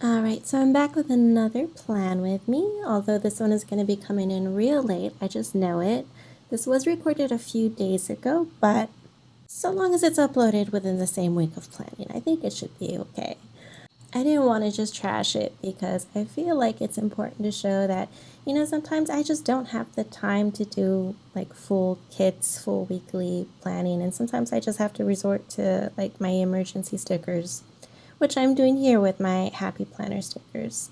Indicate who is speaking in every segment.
Speaker 1: Alright, so I'm back with another plan with me, although this one is going to be coming in real late, I just know it. This was recorded a few days ago, but so long as it's uploaded within the same week of planning, I think it should be okay. I didn't want to just trash it because I feel like it's important to show that, sometimes I just don't have the time to do like full kits, full weekly planning, and sometimes I just have to resort to like my emergency stickers, which I'm doing here with my Happy Planner stickers.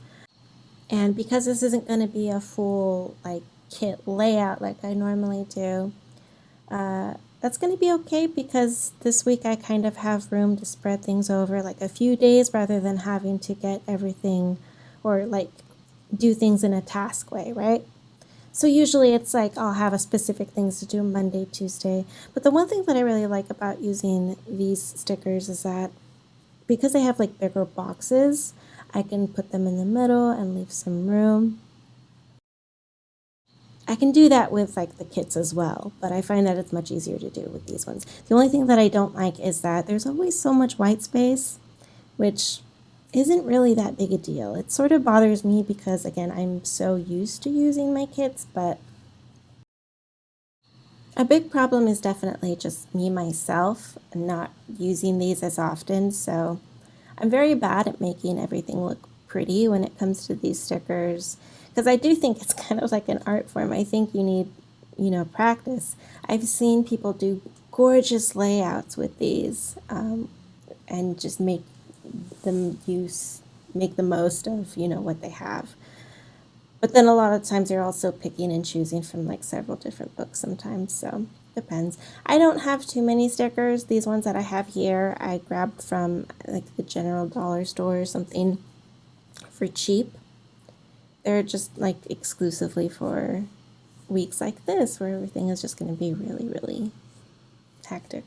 Speaker 1: And because this isn't going to be a full like kit layout like I normally do, that's going to be okay because this week I kind of have room to spread things over like a few days rather than having to get everything or like do things in a task way, right? So usually it's like I'll have a specific things to do Monday, Tuesday. But the one thing that I really like about using these stickers is that because they have like bigger boxes, I can put them in the middle and leave some room. I can do that with like the kits as well, but I find that it's much easier to do with these ones. The only thing that I don't like is that there's always so much white space, which isn't really that big a deal. It sort of bothers me because, again, I'm so used to using my kits, but a big problem is definitely just me myself not using these as often. So I'm very bad at making everything look pretty when it comes to these stickers because I do think it's kind of like an art form. I think you need, practice. I've seen people do gorgeous layouts with these and just make the most of, what they have. But then a lot of times you're also picking and choosing from like several different books sometimes, so depends. I don't have too many stickers. These ones that I have here, I grabbed from like the general dollar store or something for cheap. They're just like exclusively for weeks like this where everything is just going to be really, really hectic.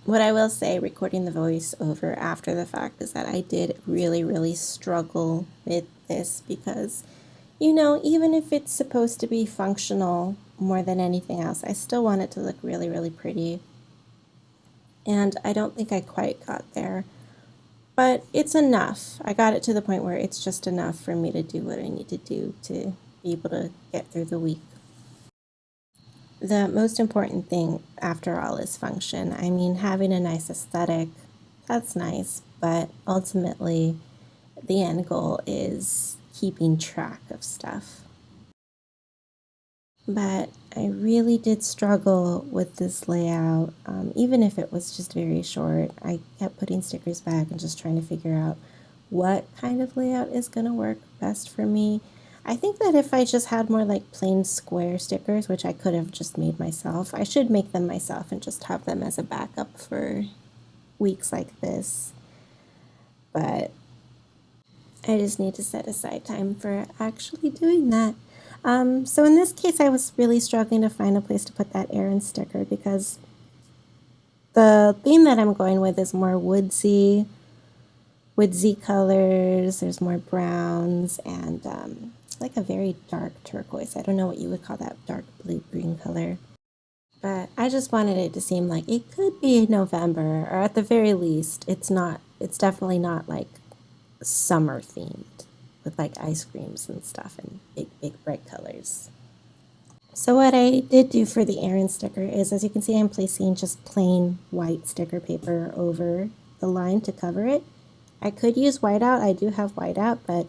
Speaker 1: What I will say, recording the voice over after the fact, is that I did really, really struggle with this because, even if it's supposed to be functional more than anything else, I still want it to look really, really pretty. And I don't think I quite got there, but it's enough. I got it to the point where it's just enough for me to do what I need to do to be able to get through the week. The most important thing, after all, is function. I mean, having a nice aesthetic, that's nice, but ultimately, the end goal is keeping track of stuff. But I really did struggle with this layout, even if it was just very short. I kept putting stickers back and just trying to figure out what kind of layout is going to work best for me. I think that if I just had more like plain square stickers, which I could have just made myself, I should make them myself and just have them as a backup for weeks like this. But I just need to set aside time for actually doing that. So in this case, I was really struggling to find a place to put that Aaron sticker because the theme that I'm going with is more woodsy colors. There's more browns and like a very dark turquoise. I don't know what you would call that dark blue-green color. But I just wanted it to seem like it could be November, or at the very least, it's definitely not like summer themed with like ice creams and stuff and big, big bright colors. So what I did do for the Aaron sticker is, as you can see, I'm placing just plain white sticker paper over the line to cover it. I could use whiteout. I do have whiteout, but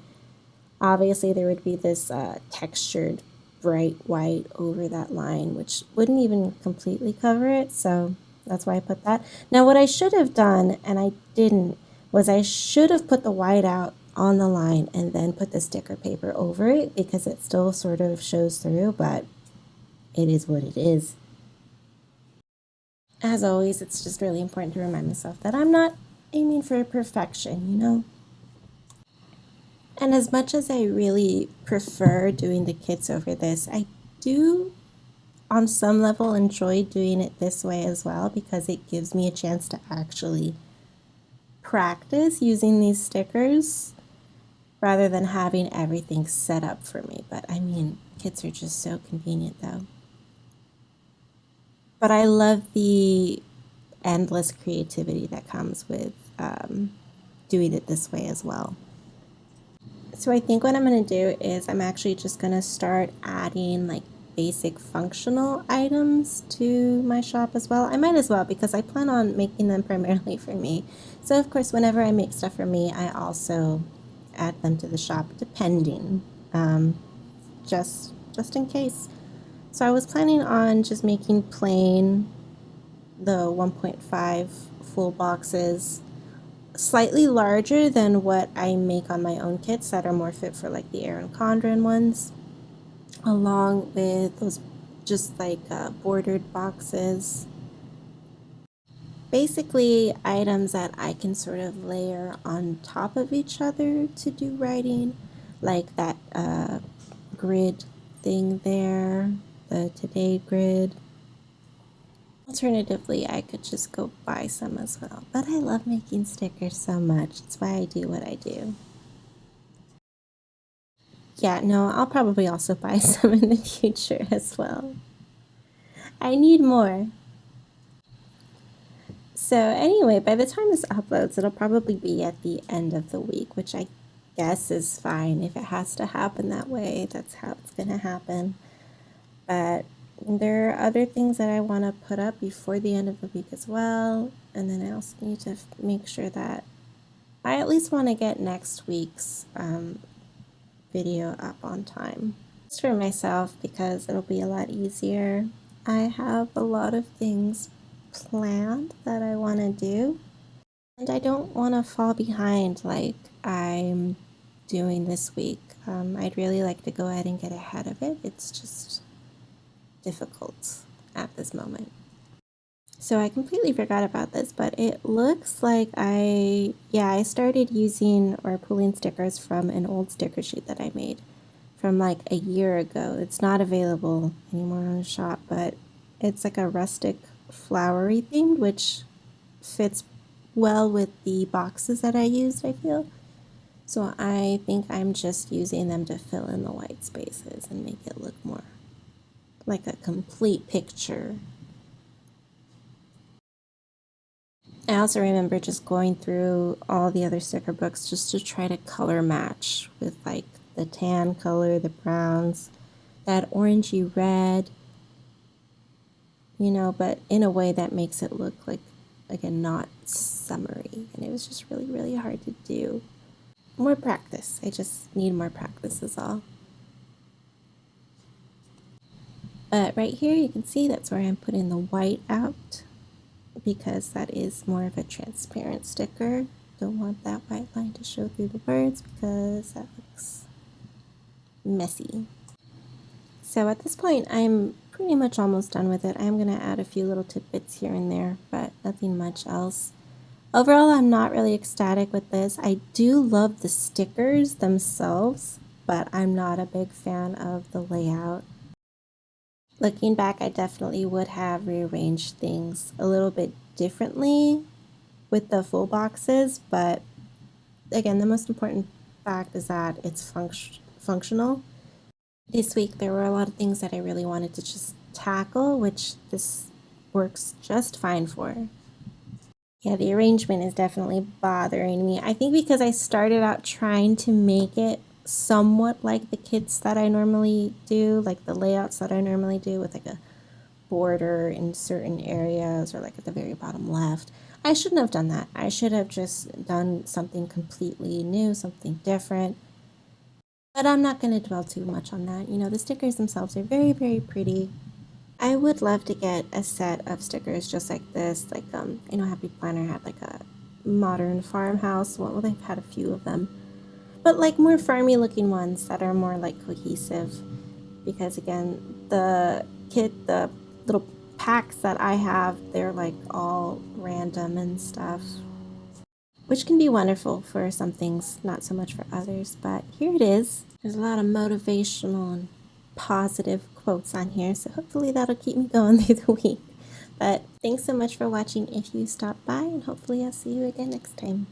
Speaker 1: obviously there would be this textured bright white over that line, which wouldn't even completely cover it. So that's why I put that. Now what I should have done, and I didn't, was I should have put the whiteout on the line and then put the sticker paper over it because it still sort of shows through, but it is what it is. As always, it's just really important to remind myself that I'm not aiming for perfection. And as much as I really prefer doing the kits over this, I do on some level enjoy doing it this way as well because it gives me a chance to actually practice using these stickers rather than having everything set up for me. But I mean, kits are just so convenient though. But I love the endless creativity that comes with doing it this way as well. So I think what I'm going to do is I'm actually just going to start adding like basic functional items to my shop as well. I might as well because I plan on making them primarily for me. So of course, whenever I make stuff for me, I also add them to the shop depending, just in case. So I was planning on just making plain the 1.5 full boxes, slightly larger than what I make on my own kits that are more fit for like the Erin Condren ones, along with those just like bordered boxes. Basically, items that I can sort of layer on top of each other to do writing, like that grid thing there, the today grid. Alternatively, I could just go buy some as well. But I love making stickers so much. It's why I do what I do. Yeah, no, I'll probably also buy some in the future as well. I need more. So anyway, by the time this uploads, it'll probably be at the end of the week, which I guess is fine. If it has to happen that way, that's how it's going to happen. But there are other things that I want to put up before the end of the week as well. And then I also need to make sure that I at least want to get next week's video up on time. Just for myself, because it'll be a lot easier. I have a lot of things planned that I want to do, and I don't want to fall behind like I'm doing this week. I'd really like to go ahead and get ahead of it. It's just difficult at this moment. So I completely forgot about this, but it looks like I started using or pulling stickers from an old sticker sheet that I made from like a year ago. It's not available anymore on the shop, but it's like a rustic flowery themed, which fits well with the boxes that I used, I feel. So I think I'm just using them to fill in the white spaces and make it look more like a complete picture. I also remember just going through all the other sticker books just to try to color match with like the tan color, the browns, that orangey red, you know, but in a way that makes it look like a not summery. And it was just really, really hard to do. More practice. I just need more practice is all. But right here you can see that's where I'm putting the white out, because that is more of a transparent sticker. Don't want that white line to show through the words because that looks messy. So at this point, I'm pretty much almost done with it. I'm going to add a few little tidbits here and there, but nothing much else. Overall, I'm not really ecstatic with this. I do love the stickers themselves, but I'm not a big fan of the layout. Looking back, I definitely would have rearranged things a little bit differently with the full boxes, but again, the most important fact is that it's functional. This week, there were a lot of things that I really wanted to just tackle, which this works just fine for. Yeah, the arrangement is definitely bothering me. I think because I started out trying to make it somewhat like the kits that I normally do, like the layouts that I normally do with like a border in certain areas or like at the very bottom left. I shouldn't have done that. I should have just done something completely new, something different. But I'm not going to dwell too much on that. You know, the stickers themselves are very, very pretty. I would love to get a set of stickers just like this. Like, you know, Happy Planner had like a modern farmhouse. Well, they've had a few of them. But like more farmy looking ones that are more like cohesive. Because again, the kit, the little packs that I have, they're like all random and stuff, which can be wonderful for some things, not so much for others. But here it is. There's a lot of motivational and positive quotes on here, so hopefully that'll keep me going through the week. But thanks so much for watching if you stopped by, and hopefully I'll see you again next time.